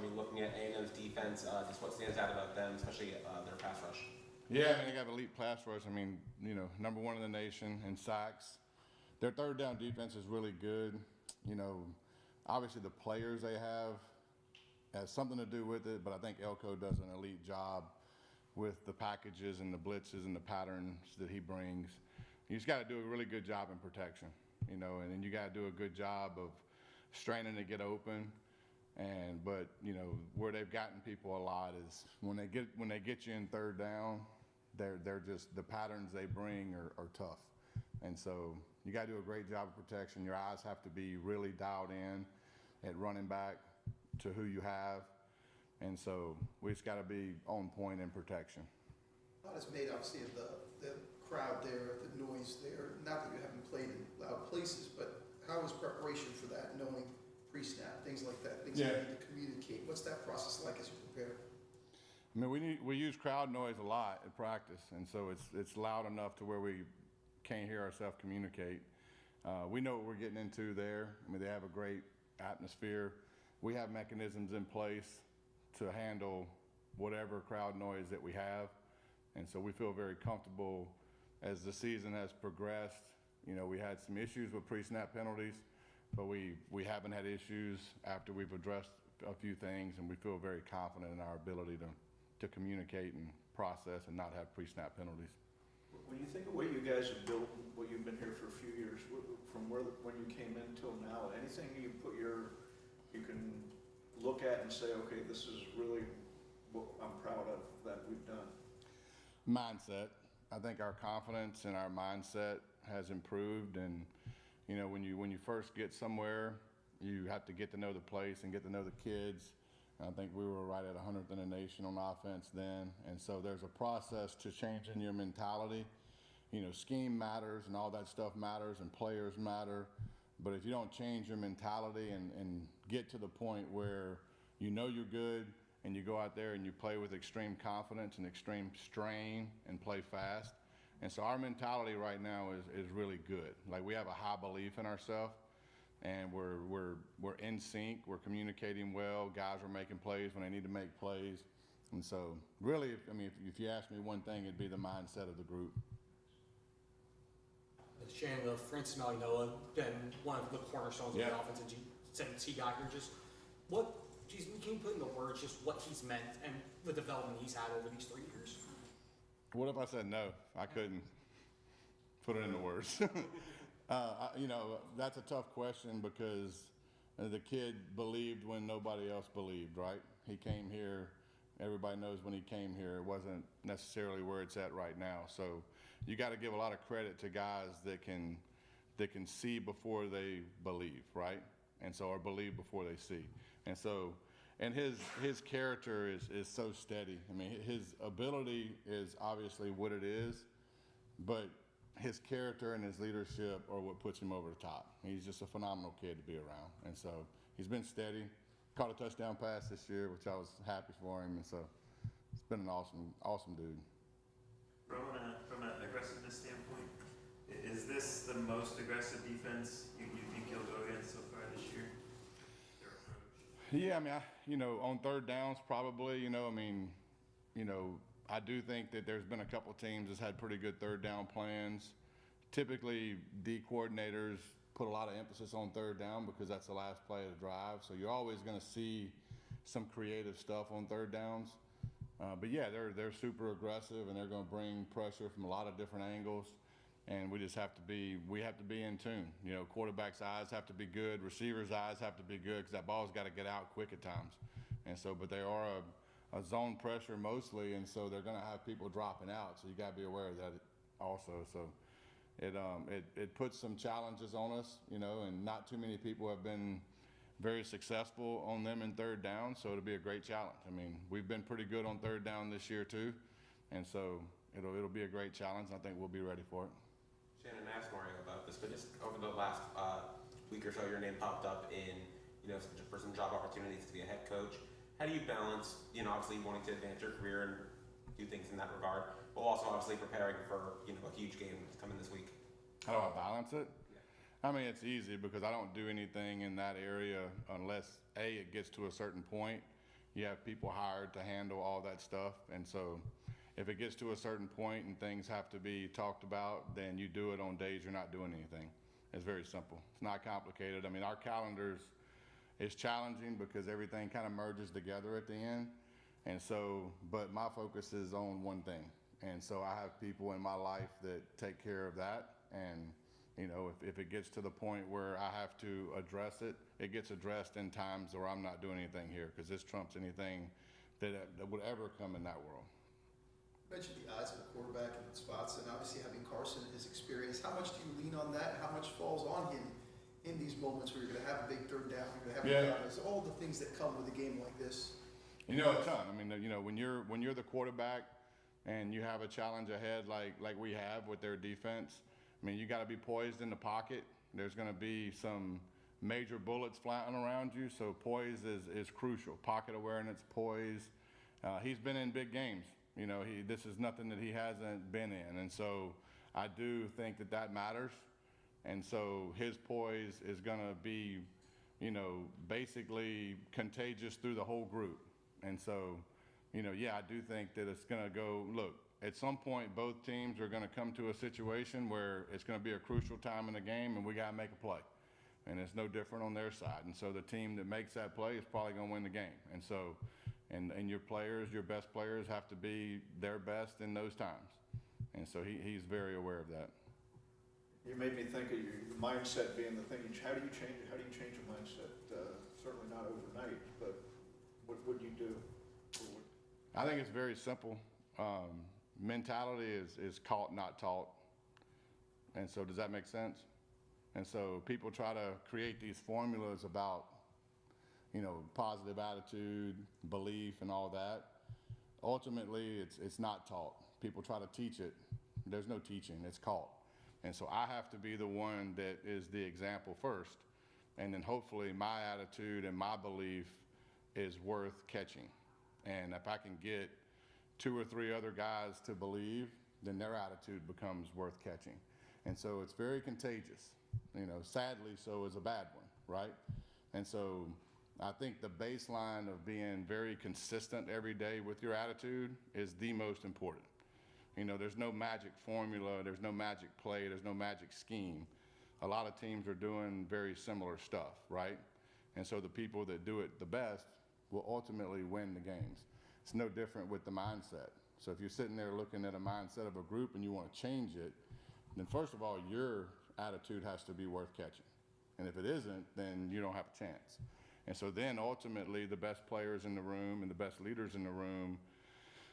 mean, looking at A&M's defense, just what stands out about them, especially their pass rush? Yeah, I mean, they got elite pass rush. I mean, number one in the nation in sacks. Their third down defense is really good. Obviously the players they have has something to do with it, but I think Elko does an elite job with the packages and the blitzes and the patterns that he brings. You just got to do a really good job in protection, and then you got to do a good job of straining to get open. But where they've gotten people a lot is when they get you in third down, they're just the patterns they bring are tough, and so you got to do a great job of protection. Your eyes have to be really dialed in at running back to who you have, and so we just got to be on point in protection. A lot is made, obviously, of the crowd there, the noise there. Not that you haven't played in loud places, but how is preparation for that, knowing pre-snap, things like that, things you need to communicate? What's that process like as you prepare? I mean, we use crowd noise a lot at practice, and so it's loud enough to where we can't hear ourselves communicate. We know what we're getting into there. I mean, they have a great atmosphere. We have mechanisms in place to handle whatever crowd noise that we have, and so we feel very comfortable as the season has progressed. We had some issues with pre-snap penalties, but we haven't had issues after we've addressed a few things, and we feel very confident in our ability to communicate and process and not have pre-snap penalties. When you think of what you guys have built, what you've been here for a few years, from when you came in till now, anything you can look at and say, okay, this is really what I'm proud of that we've done? Mindset. I think our confidence and our mindset has improved, and when you first get somewhere, you have to get to know the place and get to know the kids. I think we were right at 100th in the nation on offense then, and so there's a process to changing your mentality. Scheme matters and all that stuff matters and players matter, but if you don't change your mentality and get to the point where you're good and you go out there and you play with extreme confidence and extreme strain and play fast. And so our mentality right now is really good. Like, we have a high belief in ourselves, and we're in sync. We're communicating well. Guys are making plays when they need to make plays. And so really, if you ask me one thing, it'd be the mindset of the group. Shannon, Francis Malinoa, been one of the cornerstones of the offense since he got here. Can you put into words just what he's meant and the development he's had over these 3 years? What if I said no? I couldn't put it into words. That's a tough question because the kid believed when nobody else believed, right? He came here. Everybody knows when he came here, it wasn't necessarily where it's at right now. So you got to give a lot of credit to guys that can see before they believe, right? And so, or believe before they see. And so, and his character is so steady. I mean, his ability is obviously what it is, but his character and his leadership are what puts him over the top. He's just a phenomenal kid to be around. And so he's been steady. Caught a touchdown pass this year, which I was happy for him. And so it's been an awesome dude. From an aggressiveness standpoint, is this the most aggressive defense you think you'll go against so far this year? Their approach? Yeah, on third downs probably. I do think that there's been a couple teams that's had pretty good third down plans. Typically, D coordinators put a lot of emphasis on third down because that's the last play of the drive. So you're always going to see some creative stuff on third downs. But yeah, they're super aggressive and they're going to bring pressure from a lot of different angles. And we just have to be in tune. Quarterback's eyes have to be good, receivers' eyes have to be good because that ball's got to get out quick at times. And so, but they are a zone pressure mostly, and so they're going to have people dropping out. So you got to be aware of that also. So it puts some challenges on us, and not too many people have been very successful on them in third down. So it'll be a great challenge. We've been pretty good on third down this year too, and so it'll be a great challenge. I think we'll be ready for it. Shannon, asked Mario about this, but just over the last week or so, your name popped up in, for some job opportunities to be a head coach. How do you balance, obviously wanting to advance your career and do things in that regard, but also obviously preparing for, a huge game coming this week? How do I balance it? Yeah. It's easy because I don't do anything in that area unless A, it gets to a certain point, You have people hired to handle all that stuff. And so if it gets to a certain point and things have to be talked about, then you do it on days you're not doing anything. It's very simple. It's not complicated. I mean, our calendars is challenging because everything kind of merges together at the end. And so, but my focus is on one thing. And so I have people in my life that take care of that. And, you know, if it gets to the point where I have to address it, it gets addressed in times where I'm not doing anything here, because this trumps anything that would ever come in that world. You mentioned the eyes of the quarterback and the spots, and obviously having Carson and his experience. How much do you lean on that? How much falls on him in these moments where you're going to have a big third down, you're going to have all the things that come with a game like this? You know, a ton. I mean, you know, when you're the quarterback and you have a challenge ahead like we have with their defense, I mean, you got to be poised in the pocket. There's going to be some major bullets flying around you, so poise is crucial. Pocket awareness, poise. He's been in big games. You know, this is nothing that he hasn't been in, and so I do think that matters. And so his poise is going to be, you know, basically contagious through the whole group. And so, you know, yeah, I do think that it's going to go, look, at some point both teams are going to come to a situation where it's going to be a crucial time in the game and we got to make a play. And it's no different on their side. And so the team that makes that play is probably going to win the game. And so, and your players, your best players have to be their best in those times. And so he's very aware of that. You made me think of your mindset being the thing. How do you change it? How do you change a mindset? Certainly not overnight, but what would you do? I think it's very simple. Mentality is caught, not taught. And so does that make sense? And so people try to create these formulas about, you know, positive attitude, belief, and all that. Ultimately, it's not taught. People try to teach it. There's no teaching, it's caught. And so I have to be the one that is the example first. And then hopefully my attitude and my belief is worth catching. And if I can get 2 or 3 other guys to believe, then their attitude becomes worth catching. And so it's very contagious. You know, sadly, so is a bad one, right? And so I think the baseline of being very consistent every day with your attitude is the most important. You know, there's no magic formula, there's no magic play, there's no magic scheme. A lot of teams are doing very similar stuff, right? And so the people that do it the best will ultimately win the games. It's no different with the mindset. So if you're sitting there looking at a mindset of a group and you want to change it, then first of all, your attitude has to be worth catching. And if it isn't, then you don't have a chance. And so then ultimately the best players in the room and the best leaders in the room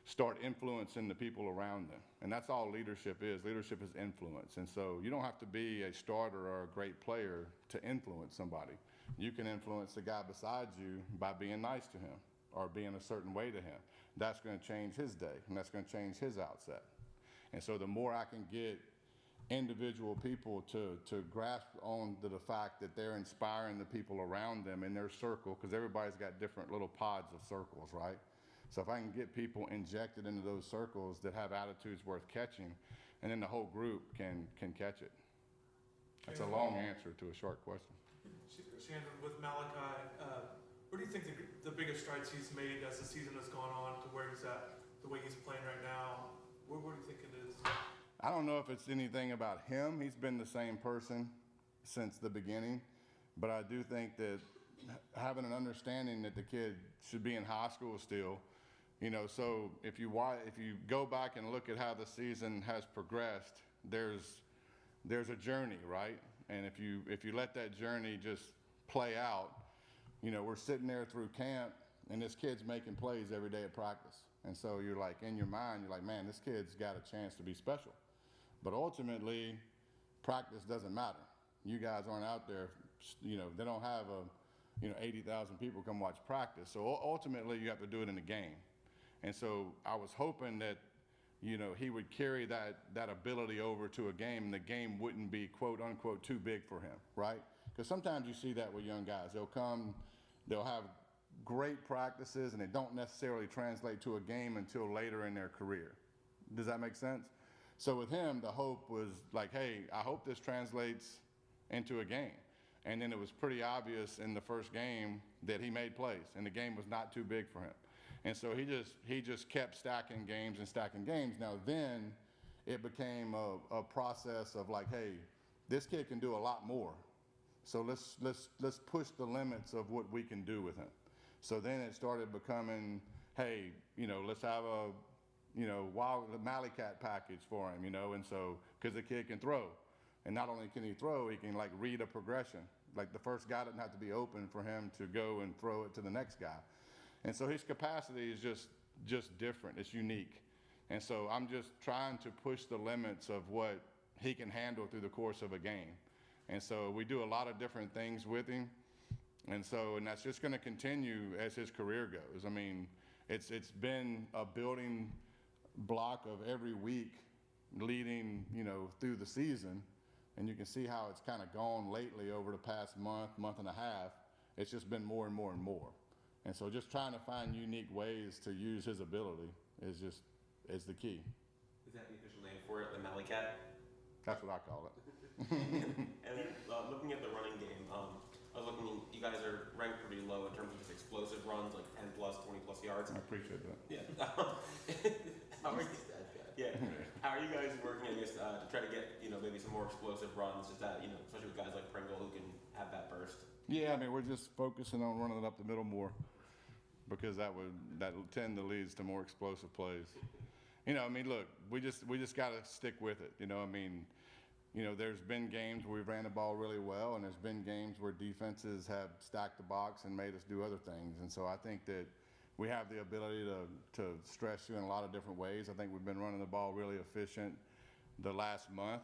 start influencing the people around them. And that's all leadership is. Leadership is influence. And so you don't have to be a starter or a great player to influence somebody. You can influence the guy beside you by being nice to him or being a certain way to him. That's going to change his day, and that's going to change his outset. And so the more I can get individual people to grasp on to the fact that they're inspiring the people around them in their circle, because everybody's got different little pods of circles, right? So if I can get people injected into those circles that have attitudes worth catching, and then the whole group can catch it. That's a long answer to a short question. Shannon, with Malachi, where do you think the biggest strides he's made as the season has gone on to where he's at, the way he's playing right now? Where do you think it is? I don't know if it's anything about him. He's been the same person since the beginning, but I do think that having an understanding that the kid should be in high school still, you know, so if you go back and look at how the season has progressed, there's a journey, right? And if you let that journey just play out, you know, we're sitting there through camp and this kid's making plays every day at practice. And so you're like, in your mind, you're like, man, this kid's got a chance to be special. But ultimately, practice doesn't matter. You guys aren't out there, you know, they don't have 80,000 people come watch practice. So ultimately, you have to do it in the game. And so I was hoping that, you know, he would carry that ability over to a game and the game wouldn't be, quote unquote, too big for him, right? Because sometimes you see that with young guys. They'll have great practices and they don't necessarily translate to a game until later in their career. Does that make sense? So with him, the hope was like, hey, I hope this translates into a game. And then it was pretty obvious in the first game that he made plays, and the game was not too big for him. And so he just kept stacking games and stacking games. Now then, it became a process of like, hey, this kid can do a lot more. So let's push the limits of what we can do with him. So then it started becoming, hey, let's have a, wild Mally Cat package for him, and so, because the kid can throw. And not only can he throw, he can like read a progression. Like the first guy doesn't have to be open for him to go and throw it to the next guy. And so his capacity is just different, it's unique. And so I'm just trying to push the limits of what he can handle through the course of a game. And so we do a lot of different things with him. And that's just gonna continue as his career goes. I mean, it's been a building block of every week leading, through the season. And you can see how it's kind of gone lately over the past month and a half. It's just been more and more and more. And so just trying to find unique ways to use his ability is the key. Is that the official name for it, the Mally Cat? That's what I call it. And then looking at the running game, I was looking, you guys are ranked pretty low in terms of just explosive runs, like 10 plus, 20 plus yards. I appreciate that. Yeah. How are you guys working, I guess, to try to get, maybe some more explosive runs, just that, especially with guys like Pringle who can have that burst? Yeah, I mean, we're just focusing on running it up the middle more because that tend to leads to more explosive plays. Look, we just got to stick with it. There's been games where we've ran the ball really well, and there's been games where defenses have stacked the box and made us do other things. And so I think that we have the ability to stretch you in a lot of different ways. I think we've been running the ball really efficient the last month.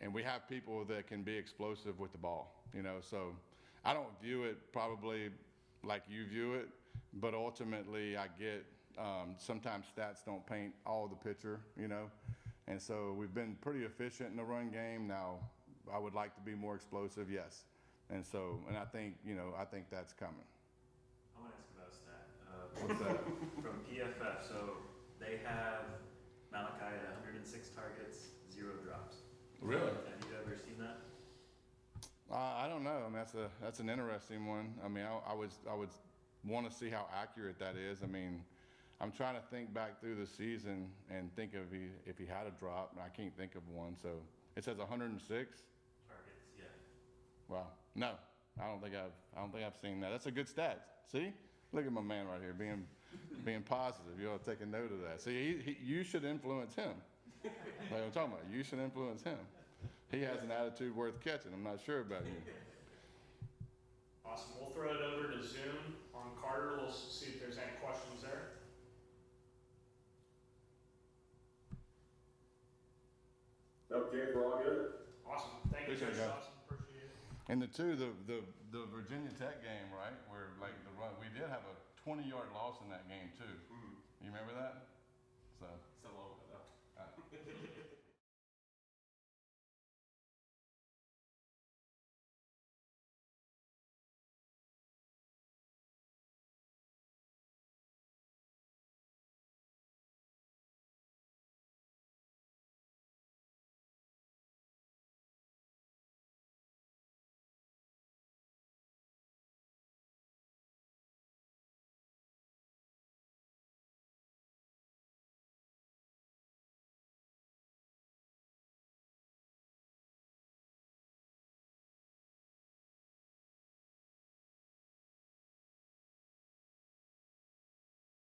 And we have people that can be explosive with the ball, so I don't view it probably like you view it, but ultimately I get sometimes stats don't paint all the picture, and so we've been pretty efficient in the run game. Now I would like to be more explosive, yes, and I think that's coming. I want to ask about a stat. What's that? From PFF, so they have Malachi at 106 targets, 0 drops. Really? Have you ever seen that? I don't know. I mean, that's an interesting one. I mean, I would want to see how accurate that is. I mean, I'm trying to think back through the season and think of if he had a drop, and I can't think of one. So it says 106 Targets, yeah. Wow. No, I don't think I've seen that. That's a good stat. See, look at my man right here being positive. You ought to take a note of that. See, you should influence him. Like I'm talking about, you should influence him. He has an attitude worth catching. I'm not sure about you. Awesome. We'll throw it over to Zoom on Carter. We'll see if there's any questions there. Okay, we're all good. Awesome. Thank you, Appreciate Coach it, guys. Dawson. Appreciate it. And the Virginia Tech game, right, where like the run, we did have a 20-yard loss in that game too. You remember that? So So long.